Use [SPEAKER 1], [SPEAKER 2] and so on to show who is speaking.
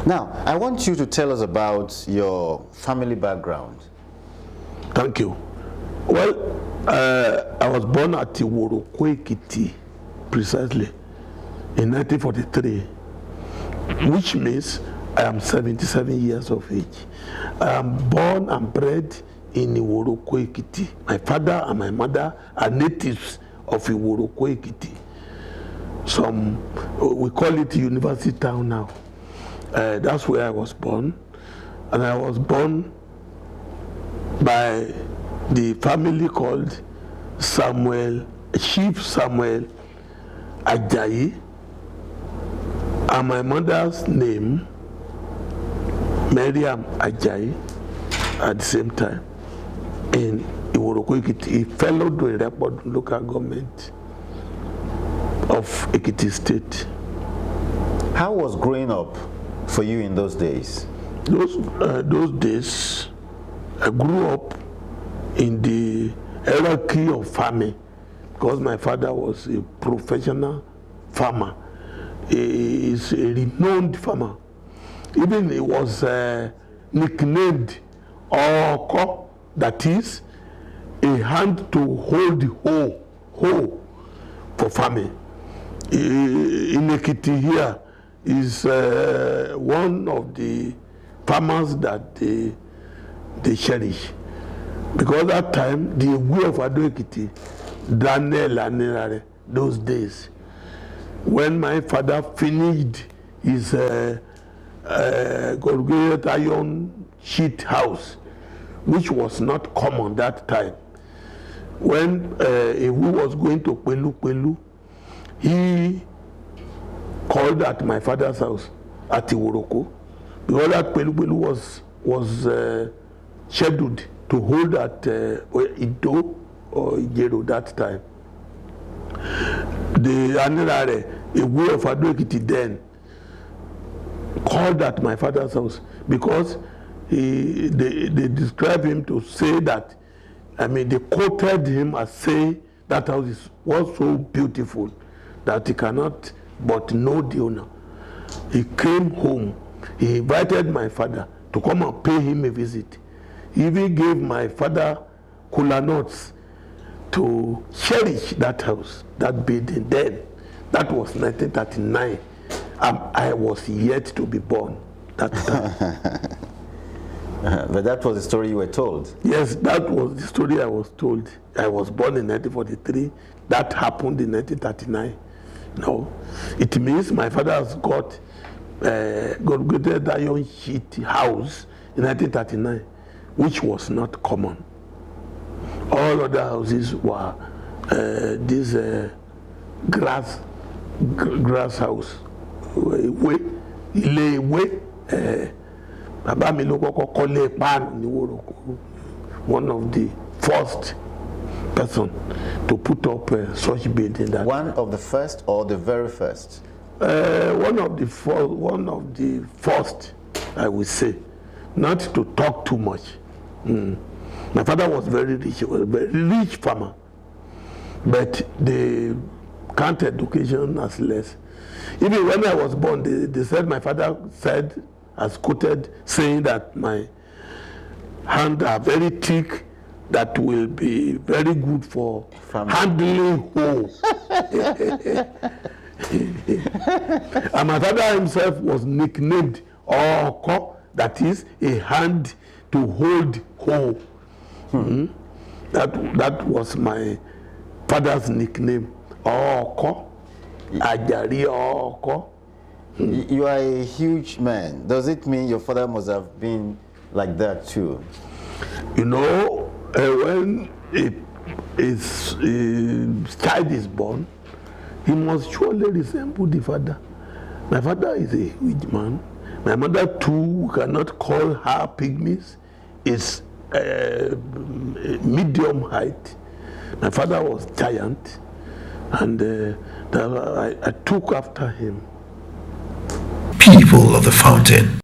[SPEAKER 1] Now, I want you to tell us about your family background.
[SPEAKER 2] Thank you. Well, I was born at Iworo-Ekiti, precisely, in 1943, which means I am 77 years of age. I am born and bred in Iworo-Ekiti. My father and my mother are natives of Iworo-Ekiti. We call it University Town now. That's where I was born. And I was born by the family called Chief Samuel Ajayi, and my mother's name, Mariam Ajayi, at the same time, in Iworo-Ekiti, a fellow to a report local government of Ekiti State.
[SPEAKER 1] How was growing up for you in those days?
[SPEAKER 2] Those days, I grew up in the hierarchy of farming because my father was a professional farmer. He is a renowned farmer. Even he was nicknamed Oko, that is, a hand to hold the hoe for farming. In Ekiti here is one of the farmers that they cherish. Because that time, the way of Ado Ekiti, Daniel and those days, when my father finished his corrugated iron sheet house, which was not common that time, when he was going to Pelu, he called at my father's house at Iworoko, because that Pelu was scheduled to hold at Ido or Ijero that time. The Anilare, a way of Ado Ekiti then, called at my father's house because they described him to say that, they quoted him as saying that house was so beautiful that he cannot but know the owner. He came home, he invited my father to come and pay him a visit. He even gave my father kola nuts to cherish that house, that building then. That was 1939. I was yet to be born that time.
[SPEAKER 1] But that was the story you were told.
[SPEAKER 2] Yes, that was the story I was told. I was born in 1943. That happened in 1939. No, it means my father has got corrugated iron sheet house in 1939, which was not common. All other houses were this grass house. One of the first person to put up such building. That
[SPEAKER 1] one of the first or the very first?
[SPEAKER 2] One of the first, I would say, not to talk too much. My father was very rich, a very rich farmer, but they count education as less. Even when I was born, they said my father said, as quoted, saying that my hands are very thick, that will be very good for handling hoe. And my father himself was nicknamed Oko, that is a hand to hold hoe. That was my father's nickname, Oko, Ajari Oko.
[SPEAKER 1] You are a huge man. Does it mean your father must have been like that too?
[SPEAKER 2] When a child is born, he must surely resemble the father. My father is a huge man. My mother too, we cannot call her pygmies, is medium height. My father was giant, and I took after him.
[SPEAKER 3] People of the Fountain.